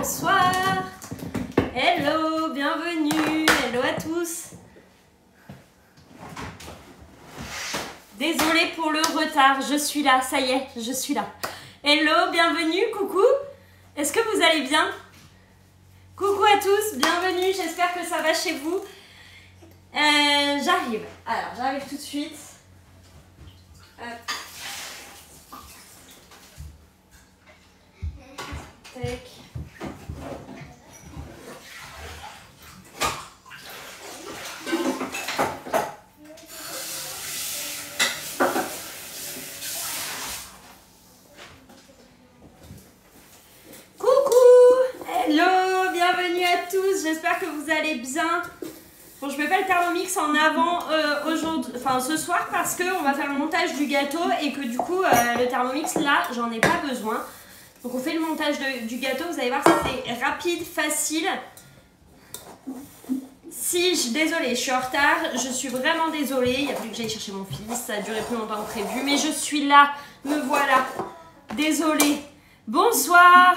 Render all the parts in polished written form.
bonsoir. Hello, bienvenue. Hello à tous. Désolée pour le retard, je suis là, ça y est, je suis là. Hello, bienvenue, coucou. Est-ce que vous allez bien? Coucou à tous, bienvenue, j'espère que ça va chez vous. J'arrive, alors j'arrive tout de suite. Hop. Tac. J'espère que vous allez bien. Bon, je mets pas le Thermomix en avant aujourd'hui, enfin ce soir, parce qu'on va faire le montage du gâteau et que du coup le Thermomix là j'en ai pas besoin. Donc on fait le montage du gâteau, vous allez voir c'est rapide, facile. Désolée, je suis en retard, je suis vraiment désolée, il a fallu que j'aille chercher mon fils, ça a duré plus longtemps que prévu, mais je suis là, me voilà. Désolée. Bonsoir.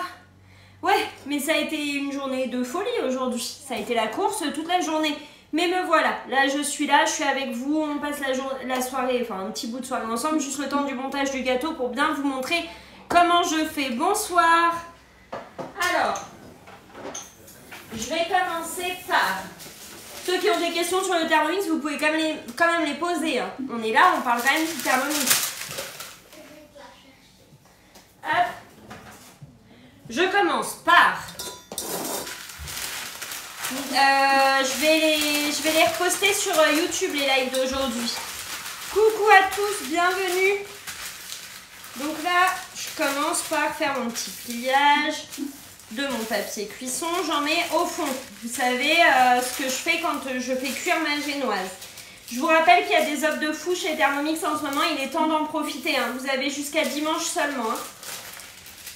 Ouais, mais ça a été une journée de folie aujourd'hui. Ça a été la course toute la journée. Mais me voilà, là je suis avec vous, on passe la soirée, enfin un petit bout de soirée ensemble, juste le temps du montage du gâteau pour bien vous montrer comment je fais. Bonsoir. Alors, je vais commencer par... Ceux qui ont des questions sur le Thermomix, vous pouvez quand même les poser. Hein. On est là, on parle quand même du Thermomix. Hop. Je commence par... je vais les reposter sur YouTube, les lives d'aujourd'hui. Coucou à tous, bienvenue. Donc là, je commence par faire mon petit pliage de mon papier cuisson. J'en mets au fond. Vous savez ce que je fais quand je fais cuire ma génoise. Je vous rappelle qu'il y a des offres de fou chez Thermomix en ce moment. Il est temps d'en profiter. Hein. Vous avez jusqu'à dimanche seulement. Hein.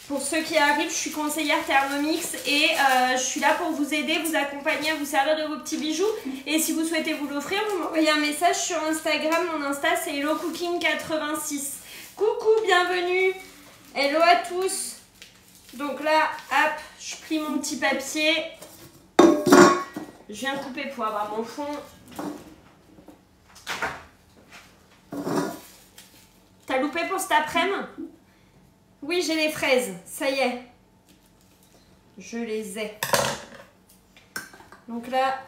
Pour ceux qui arrivent, je suis conseillère Thermomix et je suis là pour vous aider, vous accompagner, vous servir de vos petits bijoux. Et si vous souhaitez vous l'offrir, vous m'envoyez un message sur Instagram. Mon Insta, c'est HelloCooking86. Coucou, bienvenue. Hello à tous. Donc là, hop, je plie mon petit papier. Je viens couper pour avoir mon fond. T'as loupé pour cet après-midi ? Oui, j'ai les fraises, ça y est. Je les ai. Donc là,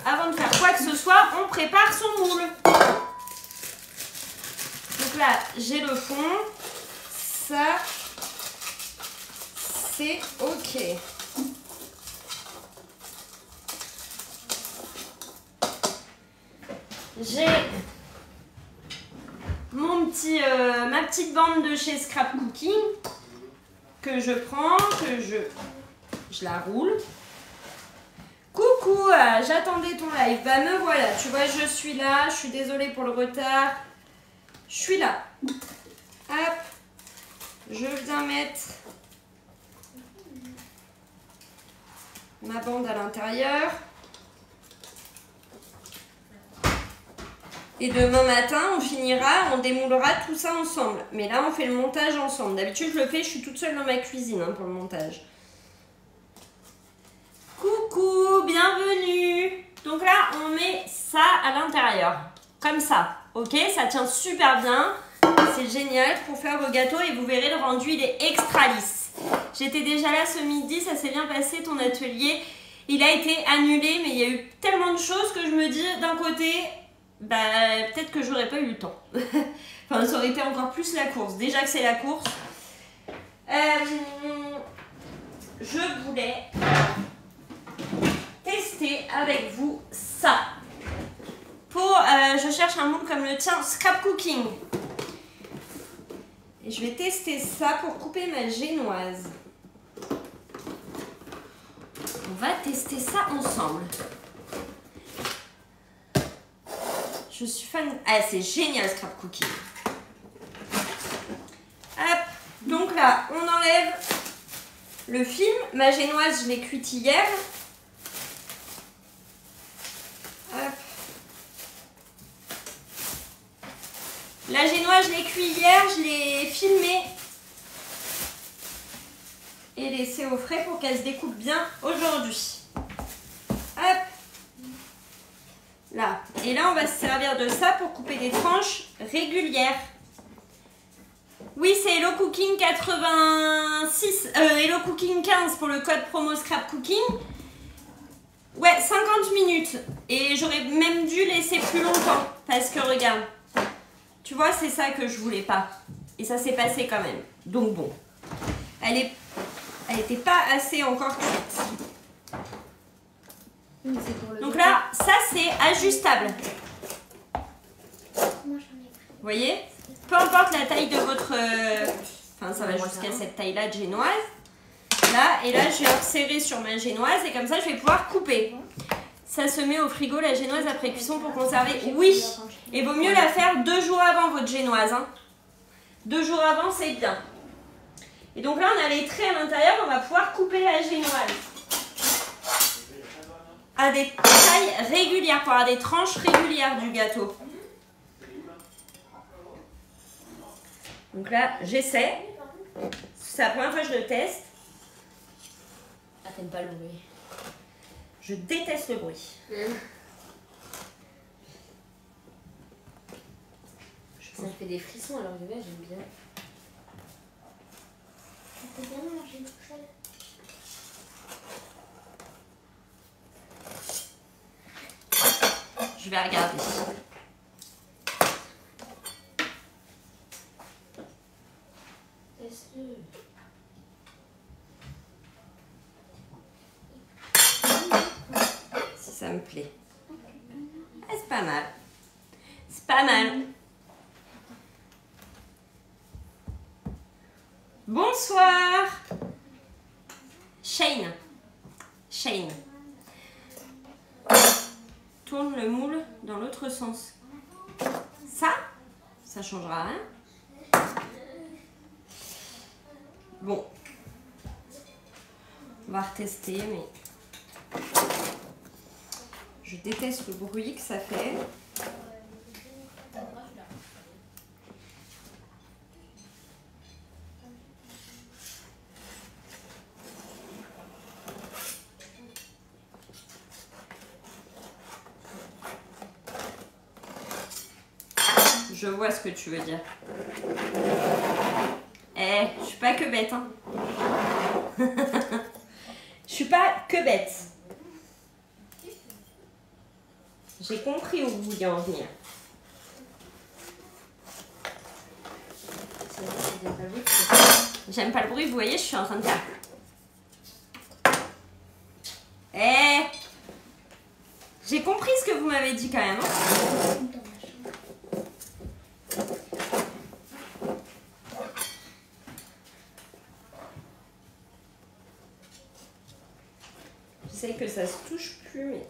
avant de faire quoi que ce soit, on prépare son moule. Donc là, j'ai le fond. Ça, c'est ok. J'ai... ma petite bande de chez Scrap Cooking que je prends, que je la roule. Coucou, j'attendais ton live. Bah me voilà, tu vois, je suis là. Je suis désolée pour le retard. Je suis là. Hop, je viens mettre ma bande à l'intérieur. Et demain matin, on démoulera tout ça ensemble. Mais là, on fait le montage ensemble. D'habitude, je le fais, je suis toute seule dans ma cuisine hein, pour le montage. Coucou, bienvenue. Donc là, on met ça à l'intérieur. Comme ça, ok? Ça tient super bien. C'est génial pour faire vos gâteaux et vous verrez, le rendu, il est extra lisse. J'étais déjà là ce midi, ça s'est bien passé, ton atelier. Il a été annulé, mais il y a eu tellement de choses que je me dis, d'un côté... Bah, peut-être que j'aurais pas eu le temps. Enfin, ça aurait été encore plus la course. Déjà que c'est la course. Je voulais tester avec vous ça. Je cherche un moule comme le tien, Scrap Cooking. Et je vais tester ça pour couper ma génoise. On va tester ça ensemble. Je suis fan. Ah, c'est génial, Scrap Cooking. Hop. Donc là, on enlève le film. Ma génoise, je l'ai cuite hier. Hop. La génoise, je l'ai cuite hier. Je l'ai filmée. et laisser au frais pour qu'elle se découpe bien aujourd'hui. Hop. Là. Et là, on va se servir de ça pour couper des tranches régulières. Oui, c'est Hello Cooking 86, Hello Cooking 15 pour le code promo Scrap Cooking. Ouais, 50 minutes. Et j'aurais même dû laisser plus longtemps. Parce que regarde, tu vois, c'est ça que je voulais pas. Et ça s'est passé quand même. Donc bon, elle était pas assez encore cuite. Donc là, ça c'est ajustable. Vous voyez? Peu importe la taille de votre... Enfin, ça va jusqu'à cette taille-là de génoise. Là, et là, je vais resserrer sur ma génoise et comme ça, je vais pouvoir couper. Ça se met au frigo, la génoise, après cuisson pour conserver. Oui, et vaut mieux la faire 2 jours avant, votre génoise. Hein. 2 jours avant, c'est bien. Et donc là, on a les traits à l'intérieur, on va pouvoir couper la génoise. À des tailles régulières, pour avoir des tranches régulières du gâteau. Donc là, j'essaie. C'est la première fois que je le teste. Ah, t'aimes pas le bruit? Je déteste le bruit. Ça me fait des frissons alors que j'aime bien. Ça fait bien manger tout seul. Je vais regarder. Teste-le. Si ça me plaît. Ah, c'est pas mal. C'est pas mal. Bonsoir. Shane. Shane. Tourne le moule dans l'autre sens. Ça changera rien. Bon. On va retester, mais je déteste le bruit que ça fait. Je vois ce que tu veux dire. Eh, je suis pas que bête, hein. Je suis pas que bête. J'ai compris où vous vouliez en venir. J'aime pas le bruit, vous voyez, je suis en train de faire. Eh, j'ai compris ce que vous m'avez dit quand même. Hein. Je sais que ça se touche plus, mais...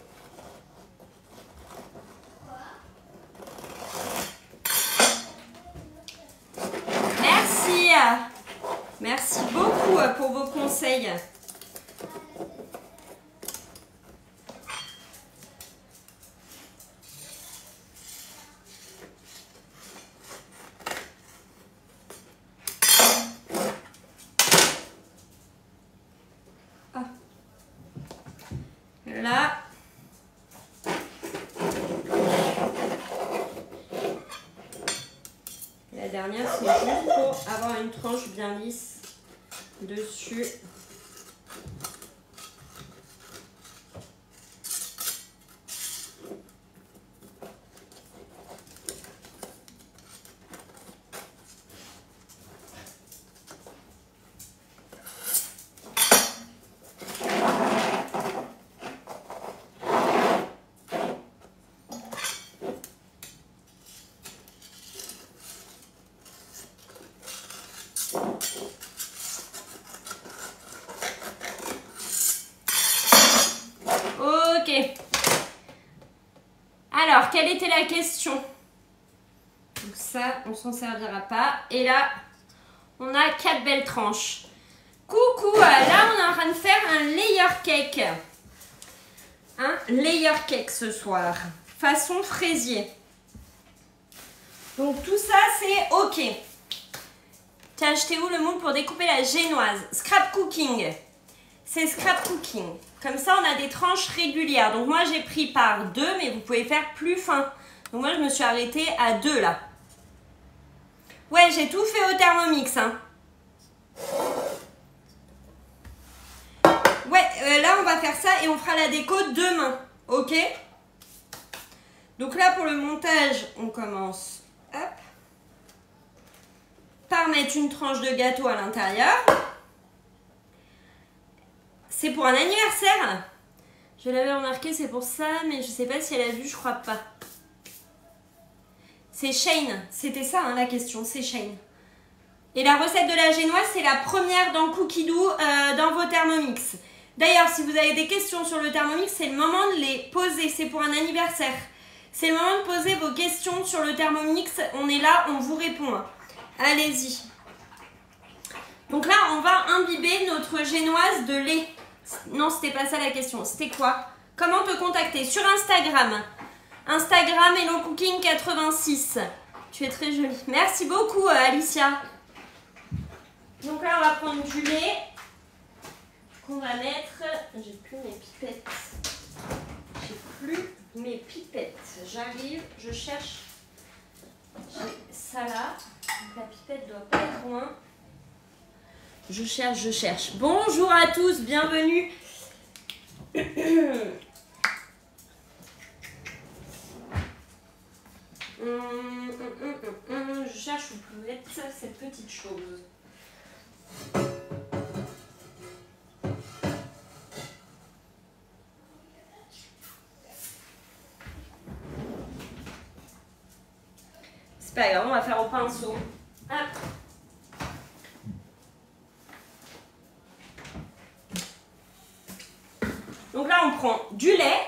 Merci. Merci beaucoup pour vos conseils. Là, la dernière, c'est juste pour avoir une tranche bien lisse dessus. Alors, quelle était la question? Donc ça, on s'en servira pas. Et là, on a 4 belles tranches. Coucou, là, on est en train de faire un layer cake. Un layer cake ce soir. Façon fraisier. Donc tout ça, c'est OK. Tu as acheté où le moule pour découper la génoise? Scrap cooking. C'est scrap cooking. Comme ça, on a des tranches régulières. Donc moi, j'ai pris par 2, mais vous pouvez faire plus fin. Donc moi, je me suis arrêtée à 2 là. Ouais, j'ai tout fait au Thermomix. Hein. Ouais, là, on va faire ça et on fera la déco demain. Ok? Donc là, pour le montage, on commence hop, par mettre une tranche de gâteau à l'intérieur. C'est pour un anniversaire. Je l'avais remarqué, c'est pour ça, mais je sais pas si elle a vu, je crois pas. C'est Shane, c'était ça hein, la question, c'est Shane. Et la recette de la génoise, c'est la première dans Cookie Dough dans vos Thermomix. D'ailleurs, si vous avez des questions sur le Thermomix, c'est le moment de les poser, c'est pour un anniversaire. C'est le moment de poser vos questions sur le Thermomix, on est là, on vous répond. Allez-y. Donc là, on va imbiber notre génoise de lait. Non, c'était pas ça la question. C'était quoi? Comment te contacter? Sur Instagram. Instagram Hello Cooking 86. Tu es très jolie. Merci beaucoup Alicia. Donc là, on va prendre du lait qu'on va mettre. J'ai plus mes pipettes. J'ai plus mes pipettes. J'arrive, je cherche. J'ai ça là. Donc la pipette doit pas être loin. Je cherche, je cherche. Bonjour à tous, bienvenue. Je cherche où peut être cette petite chose. C'est pas grave, on va faire au pinceau. Hop. Donc là, on prend du lait.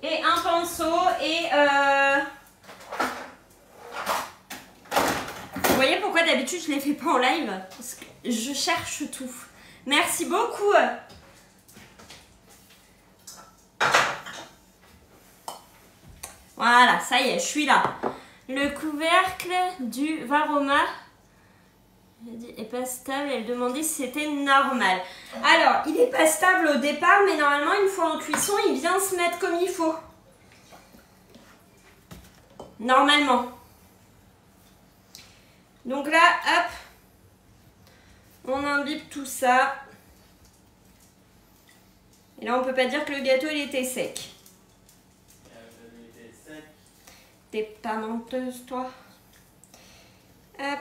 Et un pinceau et... Vous voyez pourquoi d'habitude je ne les fais pas en live? Parce que je cherche tout. Merci beaucoup. Voilà, ça y est, je suis là. Le couvercle du Varoma est pas stable. Elle demandait si c'était normal. Alors, il n'est pas stable au départ, mais normalement, une fois en cuisson, il vient se mettre comme il faut. Normalement. Donc là, hop. On imbibe tout ça. Et là, on peut pas dire que le gâteau, il était sec. T'es pas menteuse, toi. Hop.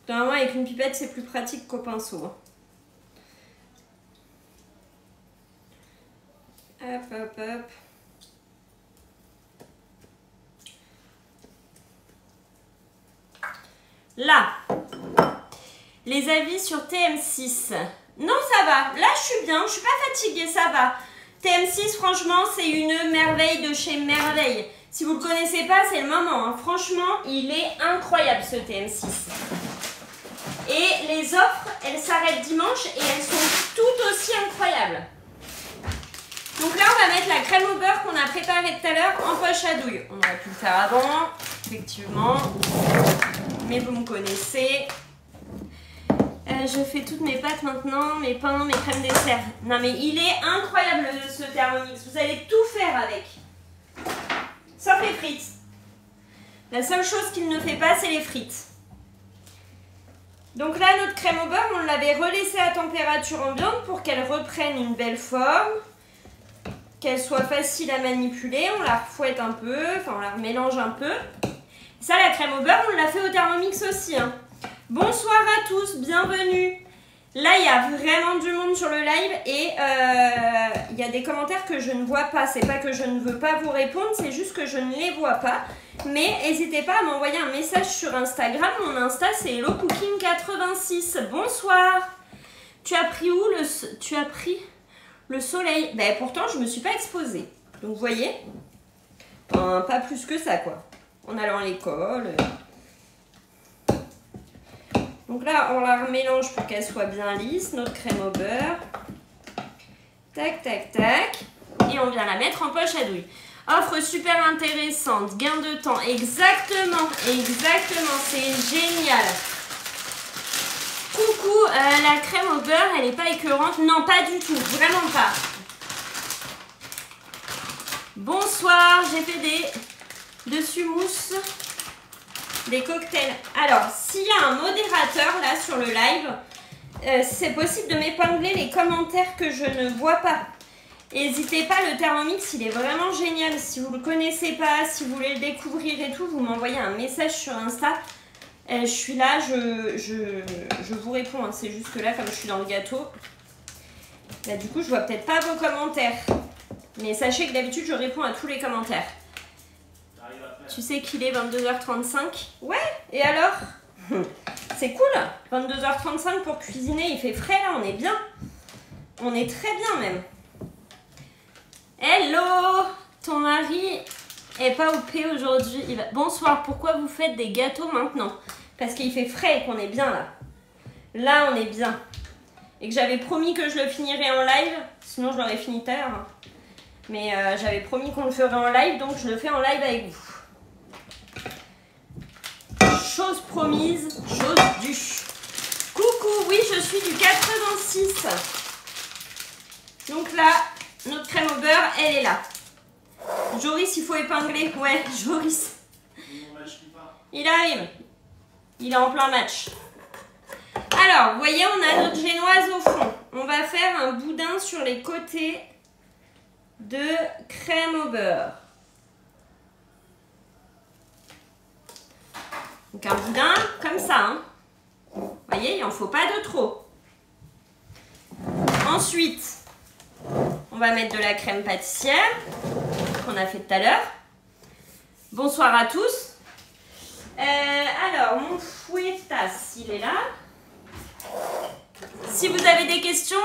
Normalement, avec une pipette, c'est plus pratique qu'au pinceau. Hop, hop, hop. Là. Les avis sur TM6. Non, ça va. Là, je suis bien. Je suis pas fatiguée, ça va. TM6, franchement, c'est une merveille de chez Merveille. Si vous ne le connaissez pas, c'est le moment. Hein. Franchement, il est incroyable, ce TM6. Et les offres, elles s'arrêtent dimanche et elles sont toutes aussi incroyables. Donc là, on va mettre la crème au beurre qu'on a préparée tout à l'heure en poche à douille. On aurait pu le faire avant, effectivement. Mais vous me connaissez. Je fais toutes mes pâtes maintenant, mes pains, mes crèmes dessert. Non mais il est incroyable ce Thermomix. Vous allez tout faire avec. Sauf les frites. La seule chose qu'il ne fait pas, c'est les frites. Donc là, notre crème au beurre, on l'avait relaissée à température ambiante pour qu'elle reprenne une belle forme. Qu'elle soit facile à manipuler. On la refouette un peu, enfin on la remélange un peu. Ça, la crème au beurre, on l'a fait au Thermomix aussi. Hein. Bonsoir à tous, bienvenue. Là, il y a vraiment du monde sur le live et il y a des commentaires que je ne vois pas. C'est pas que je ne veux pas vous répondre, c'est juste que je ne les vois pas. Mais n'hésitez pas à m'envoyer un message sur Instagram. Mon Insta, c'est Hello Cooking 86. Bonsoir. Tu as pris où tu as pris le soleil? Ben, pourtant, je ne me suis pas exposée. Donc, vous voyez, enfin, pas plus que ça, quoi. En allant à l'école. Donc là, on la remélange pour qu'elle soit bien lisse, notre crème au beurre. Tac, tac, tac. Et on vient la mettre en poche à douille. Offre super intéressante, gain de temps. Exactement, exactement, c'est génial. Coucou, la crème au beurre, elle n'est pas écœurante? Non, pas du tout, vraiment pas. Bonsoir, j'ai fait des dessus mousse, des cocktails. Alors, s'il y a un modérateur là sur le live, c'est possible de m'épingler les commentaires que je ne vois pas. N'hésitez pas, le Thermomix, il est vraiment génial. Si vous ne le connaissez pas, si vous voulez le découvrir et tout, vous m'envoyez un message sur Insta. Je suis là, je vous réponds. Hein. C'est juste que là, comme je suis dans le gâteau, là, du coup, je vois peut-être pas vos commentaires. Mais sachez que d'habitude, je réponds à tous les commentaires. Tu sais qu'il est 22h35? Ouais, et alors? C'est cool, 22h35 pour cuisiner, il fait frais là, on est bien. On est très bien même. Hello! Ton mari est pas au P aujourd'hui. Bonsoir, pourquoi vous faites des gâteaux maintenant? Parce qu'il fait frais et qu'on est bien là. Là, on est bien. Et que j'avais promis que je le finirais en live. Sinon, je l'aurais fini tout à l'heure. Mais j'avais promis qu'on le ferait en live, donc je le fais en live avec vous. Chose promise, chose due. Coucou, oui, je suis du 86. Donc là, notre crème au beurre, elle est là. Joris, il faut épingler. Ouais, Joris. Il arrive. Il est en plein match. Alors, vous voyez, on a notre génoise au fond. On va faire un boudin sur les côtés de crème au beurre. Donc un boudin comme ça. Hein. Vous voyez, il n'en faut pas de trop. Ensuite, on va mettre de la crème pâtissière qu'on a fait tout à l'heure. Bonsoir à tous. Alors, mon fouettas, il est là. Si vous avez des questions,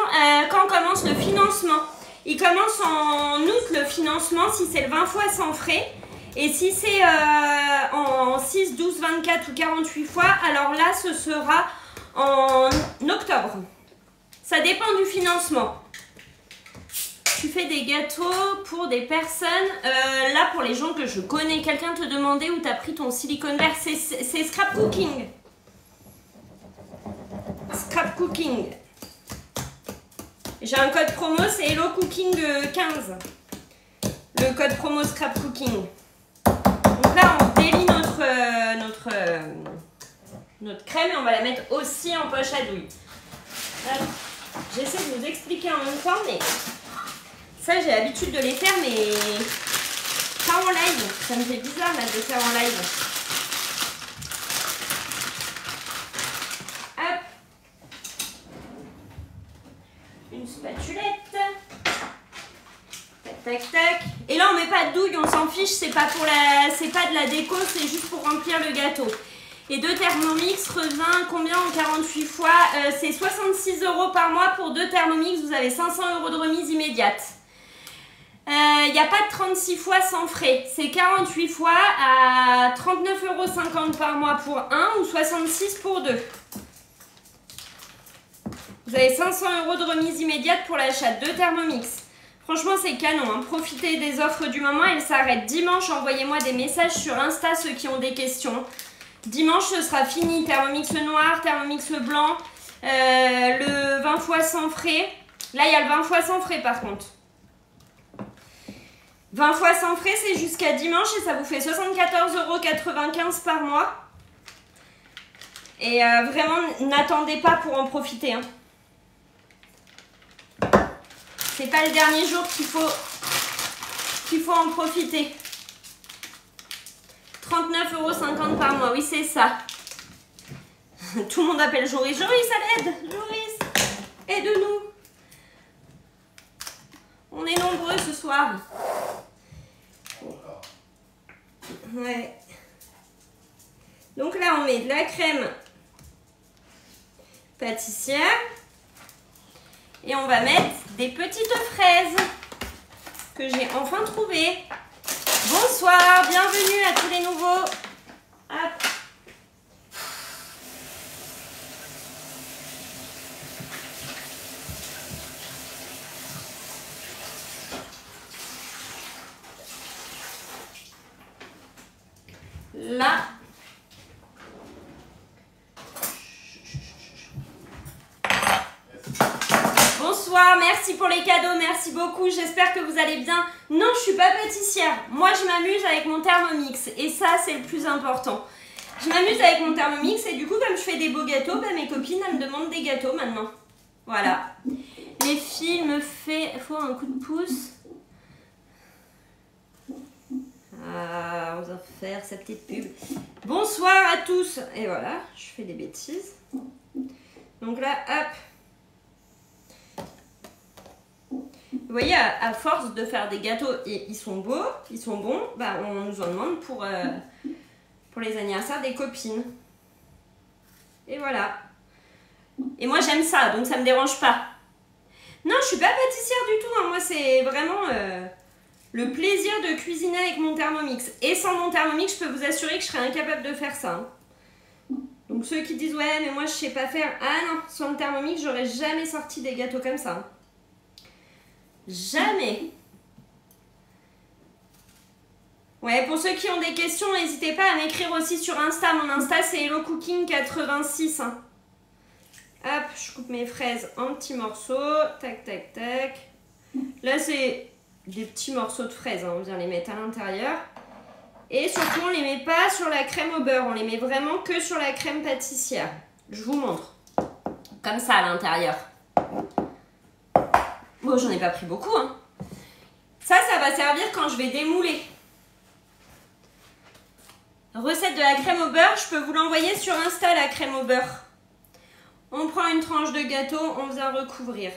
quand commence le financement? Il commence en août le financement si c'est le 20 fois sans frais. Et si c'est en 6, 12, 24 ou 48 fois, alors là ce sera en octobre. Ça dépend du financement. Tu fais des gâteaux pour des personnes. Là pour les gens que je connais, quelqu'un te demandait où tu as pris ton silicone vert. C'est Scrap Cooking. Scrap Cooking. J'ai un code promo, c'est Hello Cooking 15. Le code promo Scrap Cooking. Donc là, on délie notre crème et on va la mettre aussi en poche à douille. J'essaie de vous expliquer en même temps, mais ça, j'ai l'habitude de les faire, mais pas en live. Ça me fait bizarre là, de les faire en live. Hop. Une spatulette. Tac, tac, tac. Et là, on met pas de douille, on s'en fiche. C'est pas de la déco, c'est juste pour remplir le gâteau. Et 2 Thermomix revient combien en 48 fois? C'est 66 € par mois pour 2 Thermomix. Vous avez 500 € de remise immédiate. Il n'y a pas de 36 fois sans frais. C'est 48 fois à 39,50 € par mois pour 1 ou 66 pour 2. Vous avez 500 € de remise immédiate pour l'achat de 2 Thermomix. Franchement, c'est canon. Hein. Profitez des offres du moment. Elles s'arrêtent dimanche. Envoyez-moi des messages sur Insta, ceux qui ont des questions. Dimanche, ce sera fini. Thermomix noir, Thermomix blanc, le 20 fois sans frais. Là, il y a le 20 fois sans frais par contre. 20 fois sans frais, c'est jusqu'à dimanche et ça vous fait 74,95 € par mois. Et vraiment, n'attendez pas pour en profiter. Hein. C'est pas le dernier jour qu'il faut en profiter. 39,50 € par mois, oui c'est ça. Tout le monde appelle Joris. Joris, à l'aide. Joris, aide-nous. On est nombreux ce soir. Ouais. Donc là, on met de la crème pâtissière. Et on va mettre des petites fraises que j'ai enfin trouvées. Bonsoir, bienvenue à tous les nouveaux. Hop. là. Bonsoir, merci pour les cadeaux, merci beaucoup, j'espère que vous allez bien. Non, je suis pas pâtissière, moi je m'amuse avec mon Thermomix et ça c'est le plus important. Je m'amuse avec mon Thermomix et du coup comme je fais des beaux gâteaux, bah, mes copines elles me demandent des gâteaux maintenant. Voilà. Les filles me faut un coup de pouce. Ah, on va faire sa petite pub. Bonsoir à tous. Et voilà, je fais des bêtises. Donc là, hop. Vous voyez, à force de faire des gâteaux, et ils sont beaux, ils sont bons, bah, on nous en demande pour les anniversaires des copines. Et voilà. Et moi, j'aime ça, donc ça me dérange pas. Non, je suis pas pâtissière du tout. Hein. Moi, c'est vraiment le plaisir de cuisiner avec mon Thermomix. Et sans mon Thermomix, je peux vous assurer que je serais incapable de faire ça. Hein. Donc ceux qui disent « Ouais, mais moi, je sais pas faire. » Ah non, sans le Thermomix, j'aurais jamais sorti des gâteaux comme ça. Hein. Jamais. Ouais, pour ceux qui ont des questions, n'hésitez pas à m'écrire aussi sur Insta. Mon Insta, c'est HelloCooking86. Hein. Hop, je coupe mes fraises en petits morceaux. Tac, tac, tac. Là, c'est des petits morceaux de fraises. Hein. On vient les mettre à l'intérieur. Et surtout, on ne les met pas sur la crème au beurre. On les met vraiment que sur la crème pâtissière. Je vous montre. Comme ça, à l'intérieur. Bon, j'en ai pas pris beaucoup. Hein. Ça va servir quand je vais démouler. Recette de la crème au beurre. Je peux vous l'envoyer sur Insta, la crème au beurre. On prend une tranche de gâteau, on vient recouvrir.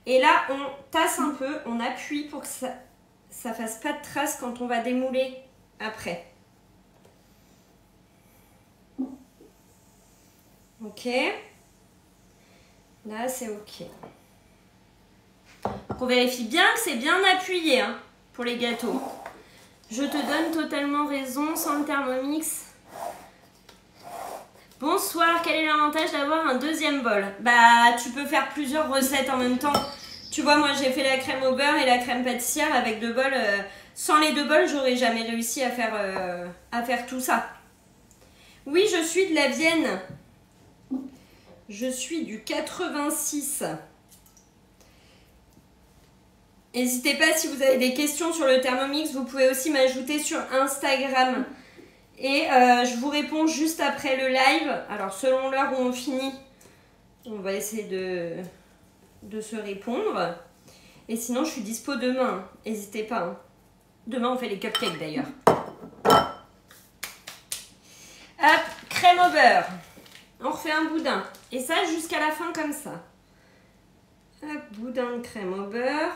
Et là, on tasse un peu, on appuie pour que ça fasse pas de traces quand on va démouler après. Ok. Là, c'est ok. Donc, on vérifie bien que c'est bien appuyé hein, pour les gâteaux. Je te donne totalement raison, sans le Thermomix. Bonsoir, quel est l'avantage d'avoir un deuxième bol? Bah, tu peux faire plusieurs recettes en même temps. Tu vois, moi j'ai fait la crème au beurre et la crème pâtissière avec 2 bols. Sans les 2 bols, j'aurais jamais réussi à faire tout ça. Oui, je suis de la Vienne. Je suis du 86. N'hésitez pas, si vous avez des questions sur le Thermomix, vous pouvez aussi m'ajouter sur Instagram. Et je vous réponds juste après le live. Alors, selon l'heure où on finit, on va essayer de se répondre. Et sinon, je suis dispo demain. N'hésitez pas. Hein. Demain, on fait les cupcakes d'ailleurs. Hop, crème au beurre. On refait un boudin. Et ça, jusqu'à la fin, comme ça. Hop, boudin de crème au beurre.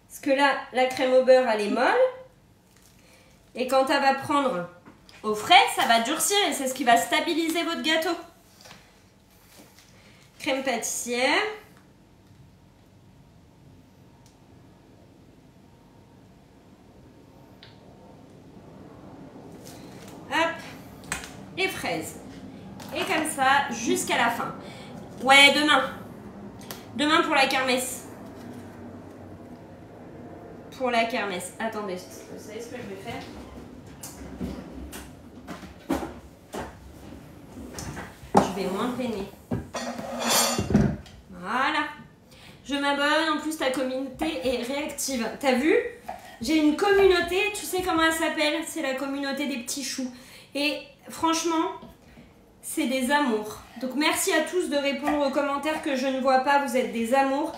Parce que là, la crème au beurre, elle est molle. Et quand elle va prendre au frais, ça va durcir et c'est ce qui va stabiliser votre gâteau. Crème pâtissière. Hop. Les fraises. Et comme ça, jusqu'à la fin. Ouais, demain. Demain pour la kermesse. Pour la kermesse. Attendez, vous savez ce que je vais faire ? Je vais moins peiner. Voilà. Je m'abonne. En plus, ta communauté est réactive. T'as vu? J'ai une communauté. Tu sais comment elle s'appelle? C'est la communauté des petits choux. Et franchement, c'est des amours. Donc, merci à tous de répondre aux commentaires que je ne vois pas. Vous êtes des amours.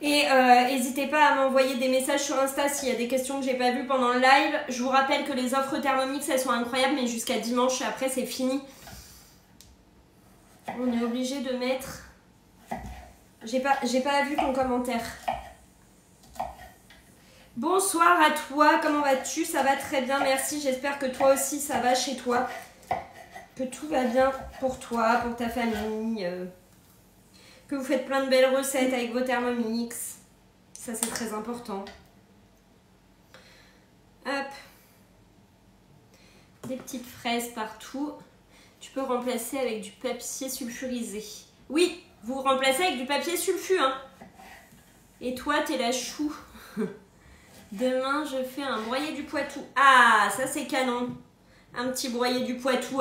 Et n'hésitez pas à m'envoyer des messages sur Insta s'il y a des questions que j'ai pas vues pendant le live. Je vous rappelle que les offres Thermomix, elles sont incroyables, mais jusqu'à dimanche, après c'est fini. On est obligé de mettre... J'ai pas vu ton commentaire. Bonsoir à toi, comment vas-tu? Ça va très bien, merci. J'espère que toi aussi ça va chez toi. Que tout va bien pour toi, pour ta famille. Que vous faites plein de belles recettes avec vos Thermomix. Ça, c'est très important. Hop. Des petites fraises partout. Tu peux remplacer avec du papier sulfurisé. Oui, vous remplacez avec du papier sulfu. Hein. Et toi, t'es la chou. Demain, je fais un broyé du Poitou. Ah, ça c'est canon. Un petit broyé du Poitou.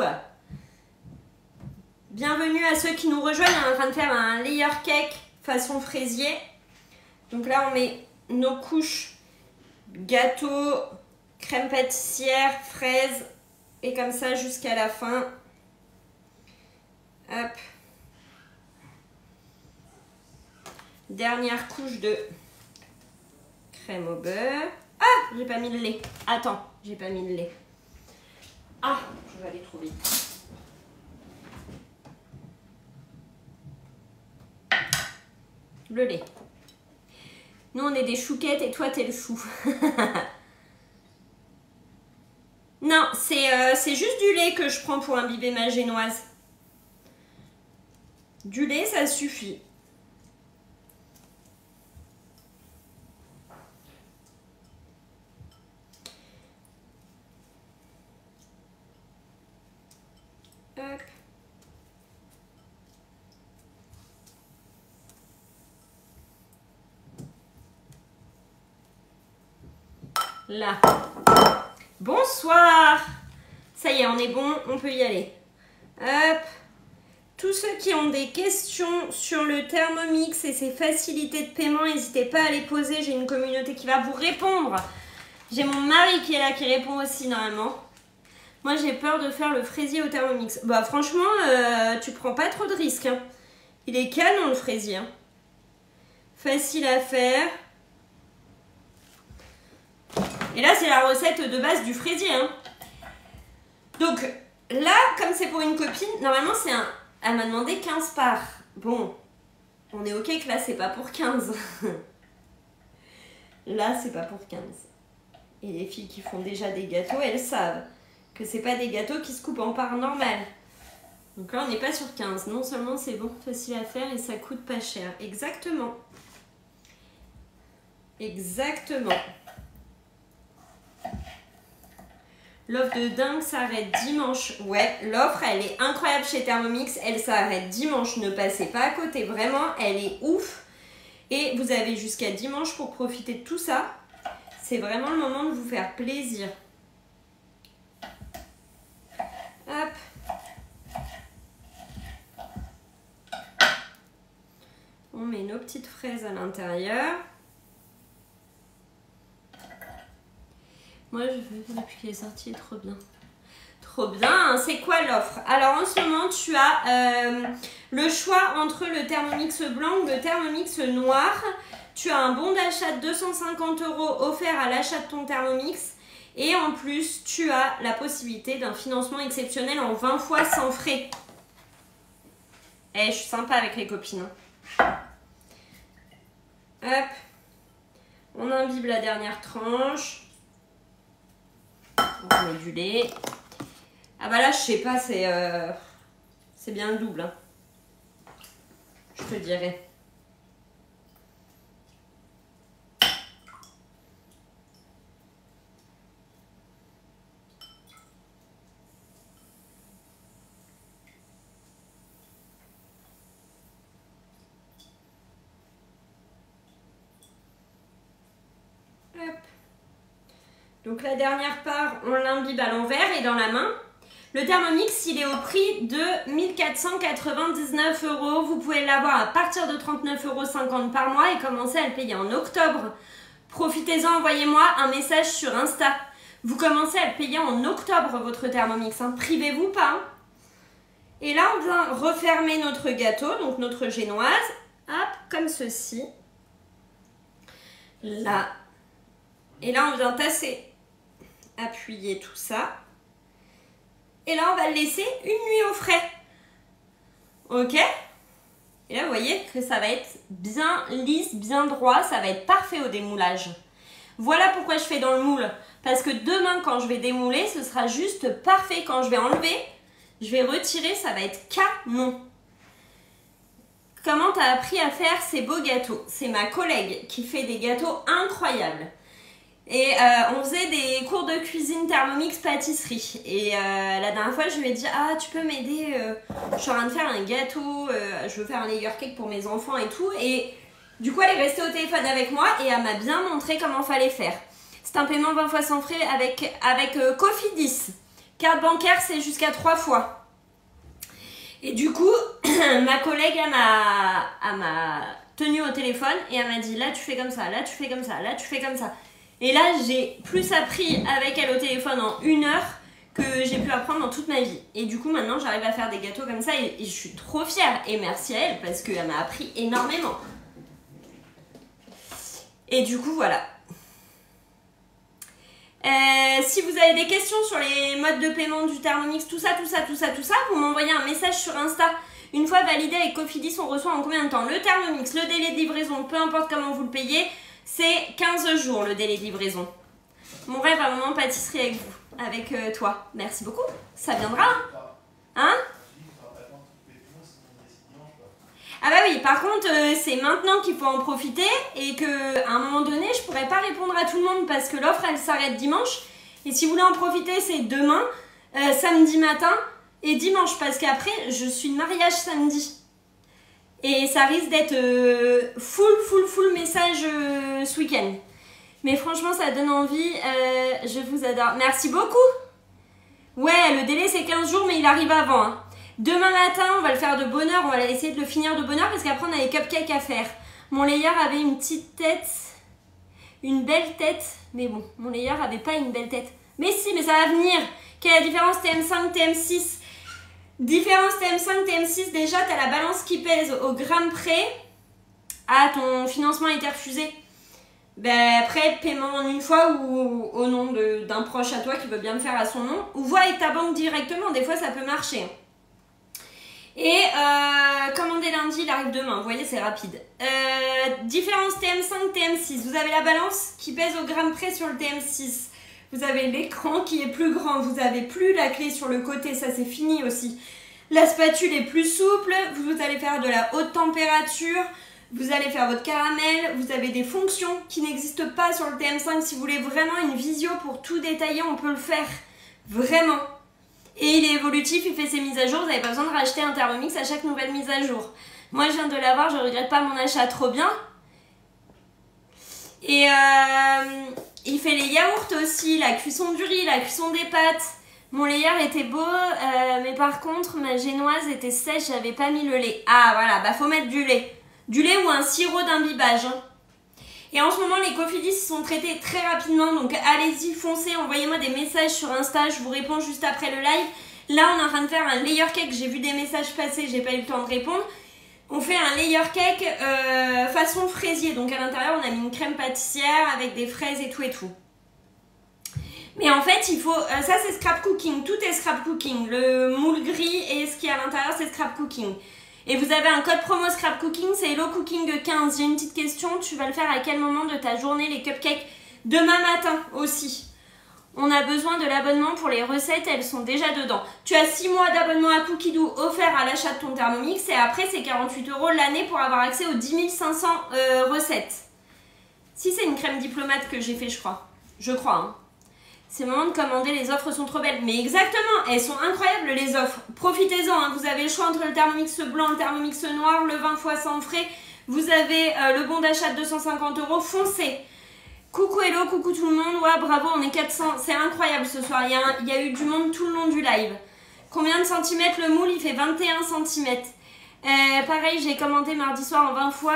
Bienvenue à ceux qui nous rejoignent. On est en train de faire un layer cake façon fraisier. Donc là, on met nos couches gâteau, crème pâtissière, fraises. Et comme ça jusqu'à la fin. Hop. Dernière couche de crème au beurre. Ah, j'ai pas mis le lait. Attends, j'ai pas mis le lait. Ah, je vais aller trop vite. Le lait. Nous, on est des chouquettes et toi, t'es le chou. Non, c'est juste du lait que je prends pour imbiber ma génoise. Du lait, ça suffit. Hop. Là. Bonsoir. Ça y est, on est bon, on peut y aller. Hop. Tous ceux qui ont des questions sur le Thermomix et ses facilités de paiement, n'hésitez pas à les poser. J'ai une communauté qui va vous répondre. J'ai mon mari qui est là, qui répond aussi normalement. Moi, j'ai peur de faire le fraisier au Thermomix. Bah franchement, tu prends pas trop de risques. Hein. Il est canon le fraisier. Hein. Facile à faire. Et là, c'est la recette de base du fraisier. Hein. Donc là, comme c'est pour une copine, normalement c'est un... Elle m'a demandé 15 parts. Bon, on est ok que là, c'est pas pour 15. Là, c'est pas pour 15. Et les filles qui font déjà des gâteaux, elles savent que c'est pas des gâteaux qui se coupent en parts normales. Donc là, on n'est pas sur 15. Non seulement c'est bon, facile à faire et ça coûte pas cher. Exactement. Exactement. L'offre de dingue s'arrête dimanche. Ouais, l'offre, elle est incroyable chez Thermomix. Elle s'arrête dimanche. Ne passez pas à côté. Vraiment, elle est ouf. Et vous avez jusqu'à dimanche pour profiter de tout ça. C'est vraiment le moment de vous faire plaisir. Hop. On met nos petites fraises à l'intérieur. Moi, je veux depuis qu'elle est sortie, trop bien. Trop bien, c'est quoi l'offre? Alors en ce moment, tu as le choix entre le Thermomix blanc ou le Thermomix noir. Tu as un bon d'achat de 250 € offert à l'achat de ton Thermomix. Et en plus, tu as la possibilité d'un financement exceptionnel en 20 fois sans frais. Eh, je suis sympa avec les copines. Hop. On imbibe la dernière tranche. On met du lait. Ah bah là, je sais pas, c'est bien le double. Hein. Je te dirais. Hop. Donc la dernière part, on l'imbibe à l'envers et dans la main. Le Thermomix, il est au prix de 1 499 €. Vous pouvez l'avoir à partir de 39,50 € par mois et commencer à le payer en octobre. Profitez-en, envoyez-moi un message sur Insta. Vous commencez à le payer en octobre, votre Thermomix. Hein. Privez-vous pas. Hein. Et là, on vient refermer notre gâteau, donc notre génoise. Hop, comme ceci. Là. Et là, on vient tasser, appuyer tout ça. Et là, on va le laisser une nuit au frais. Ok? Et là, vous voyez que ça va être bien lisse, bien droit. Ça va être parfait au démoulage. Voilà pourquoi je fais dans le moule. Parce que demain, quand je vais démouler, ce sera juste parfait. Quand je vais enlever, je vais retirer, ça va être canon. Comment tu as appris à faire ces beaux gâteaux? C'est ma collègue qui fait des gâteaux incroyables. Et on faisait des cours de cuisine Thermomix pâtisserie. Et la dernière fois, je lui ai dit « Ah, tu peux m'aider je suis en train de faire un gâteau, je veux faire un layer cake pour mes enfants et tout. » Et du coup, elle est restée au téléphone avec moi et elle m'a bien montré comment fallait faire. C'est un paiement 20 fois sans frais avec Cofidis. Carte bancaire, c'est jusqu'à 3 fois. Et du coup, ma collègue, elle m'a tenue au téléphone et elle m'a dit, là tu fais comme ça, là tu fais comme ça, là tu fais comme ça. Et là, j'ai plus appris avec elle au téléphone en 1 heure que j'ai pu apprendre dans toute ma vie. Et du coup, maintenant, j'arrive à faire des gâteaux comme ça et je suis trop fière. Et merci à elle parce qu'elle m'a appris énormément. Et du coup, voilà. Si vous avez des questions sur les modes de paiement du Thermomix, tout ça, vous m'envoyez un message sur Insta. Une fois validé avec Cofidis, on reçoit en combien de temps? Le Thermomix, le délai de livraison, peu importe comment vous le payez, c'est 15 jours le délai de livraison. Mon rêve à moment pâtisserie avec vous, avec toi. Merci beaucoup, ça viendra. Hein? Ah bah oui, par contre, c'est maintenant qu'il faut en profiter et qu'à un moment donné, je pourrais pas répondre à tout le monde parce que l'offre, elle s'arrête dimanche. Et si vous voulez en profiter, c'est demain, samedi matin et dimanche parce qu'après, je suis de mariage samedi. Et ça risque d'être full message ce week-end. Mais franchement, ça donne envie. Je vous adore. Merci beaucoup. Ouais, le délai, c'est 15 jours, mais il arrive avant, hein. Demain matin, on va le faire de bonne heure, on va essayer de le finir de bonne heure parce qu'après on a les cupcakes à faire. Mon layer avait une petite tête, une belle tête, mais bon, mon layer avait pas une belle tête. Mais si, mais ça va venir. Quelle est la différence TM5, TM6? Différence TM5, TM6, déjà tu as la balance qui pèse au gramme près. Ah, ton financement a été refusé. Ben, après, paiement en une fois ou au nom d'un proche à toi qui veut bien le faire à son nom. Ou vois avec ta banque directement, des fois ça peut marcher. Et commander lundi, il arrive demain. Vous voyez, c'est rapide. Différence TM5, TM6. Vous avez la balance qui pèse au gramme près sur le TM6. Vous avez l'écran qui est plus grand. Vous n'avez plus la clé sur le côté. Ça, c'est fini aussi. La spatule est plus souple. Vous allez faire de la haute température. Vous allez faire votre caramel. Vous avez des fonctions qui n'existent pas sur le TM5. Si vous voulez vraiment une visio pour tout détailler, on peut le faire. Vraiment. Et il est évolutif, il fait ses mises à jour. Vous n'avez pas besoin de racheter un Thermomix à chaque nouvelle mise à jour. Moi, je viens de l'avoir, je ne regrette pas mon achat, trop bien. Et il fait les yaourts aussi, la cuisson du riz, la cuisson des pâtes. Mon layer était beau, mais par contre, ma génoise était sèche, j'avais pas mis le lait. Ah, voilà, bah faut mettre du lait. Du lait ou un sirop d'imbibage. Hein. Et en ce moment, les Cofidis sont traités très rapidement, donc allez-y, foncez, envoyez-moi des messages sur Insta, je vous réponds juste après le live. Là, on est en train de faire un layer cake, j'ai vu des messages passer, j'ai pas eu le temps de répondre. On fait un layer cake façon fraisier, donc à l'intérieur, on a mis une crème pâtissière avec des fraises et tout et tout. Mais en fait, il faut... ça, c'est scrap cooking, tout est scrap cooking. Le moule gris et ce qui est à l'intérieur, c'est scrap cooking. Et vous avez un code promo Scrap Cooking, c'est Hello Cooking 15. J'ai une petite question, tu vas le faire à quel moment de ta journée, les cupcakes? Demain matin aussi. On a besoin de l'abonnement pour les recettes, elles sont déjà dedans. Tu as 6 mois d'abonnement à Cookidoo offert à l'achat de ton Thermomix et après c'est 48 € l'année pour avoir accès aux 10 500 recettes. Si c'est une crème diplomate que j'ai fait, je crois. Je crois, hein. C'est le moment de commander, les offres sont trop belles. Mais exactement, elles sont incroyables les offres. Profitez-en, hein. Vous avez le choix entre le Thermomix blanc, le Thermomix noir, le 20 fois sans frais. Vous avez le bon d'achat de 250 €, foncez. Coucou hello, coucou tout le monde. Ouais, bravo, on est 400. C'est incroyable ce soir, il y a eu du monde tout le long du live. Combien de centimètres le moule? Il fait 21 cm. Pareil, j'ai commandé mardi soir en 20 fois.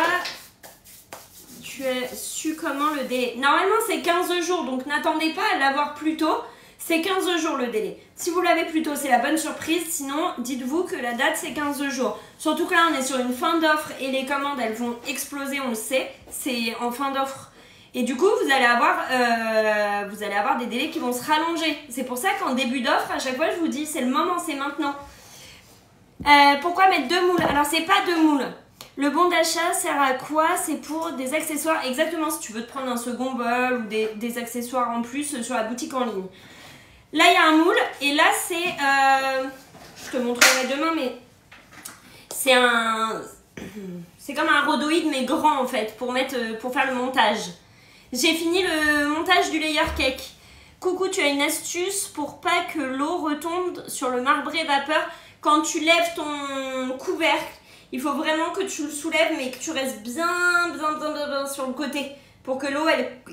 Tu as su comment le délai? Normalement, c'est 15 jours, donc n'attendez pas à l'avoir plus tôt. C'est 15 jours le délai. Si vous l'avez plus tôt, c'est la bonne surprise. Sinon, dites-vous que la date, c'est 15 jours. Surtout que là, on est sur une fin d'offre et les commandes, elles vont exploser, on le sait. C'est en fin d'offre. Et du coup, vous allez avoir des délais qui vont se rallonger. C'est pour ça qu'en début d'offre, à chaque fois, je vous dis, c'est le moment, c'est maintenant. Pourquoi mettre 2 moules? Alors, c'est pas 2 moules. Le bon d'achat sert à quoi? C'est pour des accessoires. Exactement, si tu veux te prendre un second bol ou des accessoires en plus sur la boutique en ligne. Là, il y a un moule. Et là, c'est... je te montrerai demain, mais... C'est comme un rhodoïde, mais grand, en fait, pour faire le montage. J'ai fini le montage du layer cake. Coucou, tu as une astuce pour pas que l'eau retombe sur le marbré vapeur quand tu lèves ton couvercle? Il faut vraiment que tu le soulèves, mais que tu restes bien sur le côté. pour que l'eau,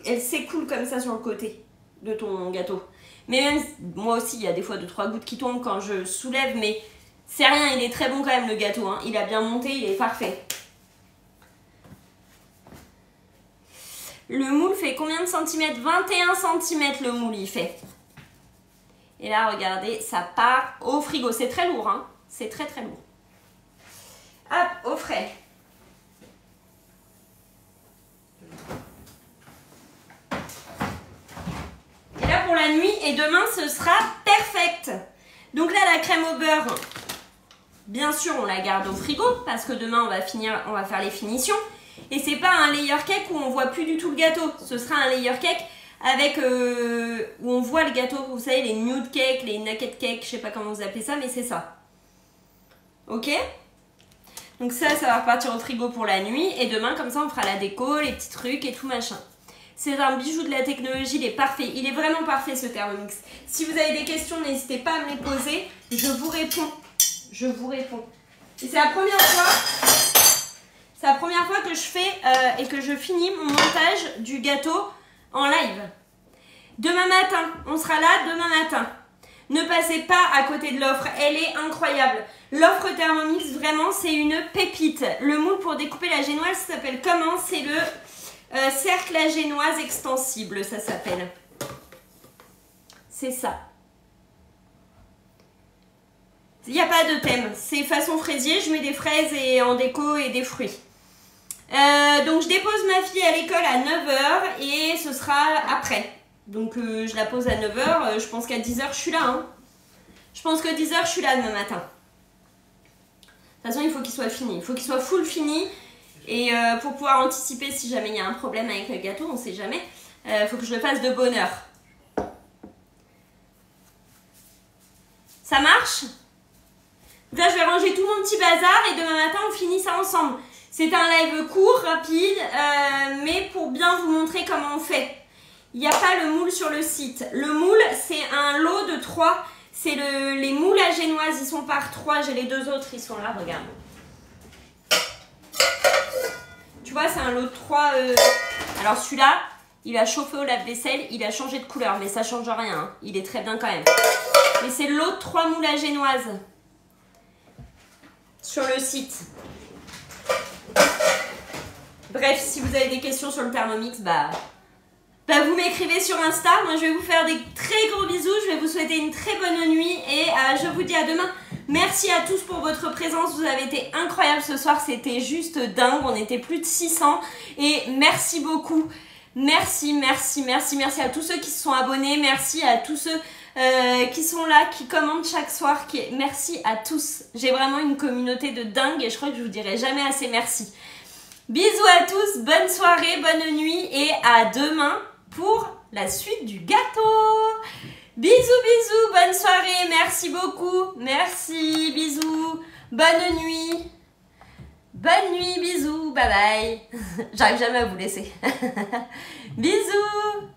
elle s'écoule comme ça sur le côté de ton gâteau. Mais même, moi aussi, il y a des fois 2-3 gouttes qui tombent quand je soulève, mais c'est rien, il est très bon quand même le gâteau, hein. Il a bien monté, il est parfait. Le moule fait combien de centimètres? 21 centimètres le moule il fait. Et là, regardez, ça part au frigo. C'est très lourd, hein. C'est très très lourd. Hop, au frais. Et là, pour la nuit et demain, ce sera perfect. Donc là, la crème au beurre, bien sûr, on la garde au frigo parce que demain, on va faire les finitions. Et c'est pas un layer cake où on voit plus du tout le gâteau. Ce sera un layer cake avec où on voit le gâteau. Vous savez, les nude cake, les naked cake, je sais pas comment vous appelez ça, mais c'est ça. Ok? Donc ça va repartir au frigo pour la nuit. Et demain, comme ça, on fera la déco, les petits trucs et tout machin. C'est un bijou de la technologie, il est parfait. Il est vraiment parfait ce Thermomix. Si vous avez des questions, n'hésitez pas à me les poser. Je vous réponds. Je vous réponds. Et c'est la première fois... C'est la première fois que je fais et que je finis mon montage du gâteau en live. Demain matin, on sera là demain matin. Ne passez pas à côté de l'offre, elle est incroyable. L'offre Thermomix, vraiment, c'est une pépite. Le moule pour découper la génoise, ça s'appelle comment? C'est le cercle à génoise extensible, ça s'appelle. C'est ça. Il n'y a pas de thème, c'est façon fraisier, je mets des fraises et en déco et des fruits. Donc je dépose ma fille à l'école à 9h et ce sera après. Donc je la pose à 9h, je pense qu'à 10h je suis là. Hein. Je pense que 10h je suis là demain matin. De toute façon il faut qu'il soit fini, il faut qu'il soit full fini. Et pour pouvoir anticiper si jamais il y a un problème avec le gâteau, on ne sait jamais, il faut que je le fasse de bonne heure. Ça marche? Là je vais ranger tout mon petit bazar et demain matin on finit ça ensemble. C'est un live court, rapide, mais pour bien vous montrer comment on fait. Il n'y a pas le moule sur le site. Le moule, c'est un lot de 3. C'est les moules à génoise, ils sont par 3. J'ai les 2 autres, ils sont là, regarde. Tu vois, c'est un lot de 3. Alors celui-là, il a chauffé au lave-vaisselle, il a changé de couleur, mais ça ne change rien. Hein. Il est très bien quand même. Mais c'est le lot de 3 moules à génoise sur le site. Bref, si vous avez des questions sur le Thermomix, vous m'écrivez sur Insta. Moi, je vais vous faire des très gros bisous. Je vais vous souhaiter une très bonne nuit et je vous dis à demain. Merci à tous pour votre présence. Vous avez été incroyables ce soir. C'était juste dingue. On était plus de 600 et merci beaucoup. Merci, merci, merci, merci à tous ceux qui se sont abonnés. Merci à tous ceux qui sont là, qui commentent chaque soir. Merci à tous. J'ai vraiment une communauté de dingue et je crois que je vous dirai jamais assez merci. Bisous à tous, bonne soirée, bonne nuit et à demain pour la suite du gâteau. Bisous, bisous, bonne soirée, merci beaucoup. Merci, bisous, bonne nuit. Bonne nuit, bisous, bye bye. J'arrive jamais à vous laisser. Bisous.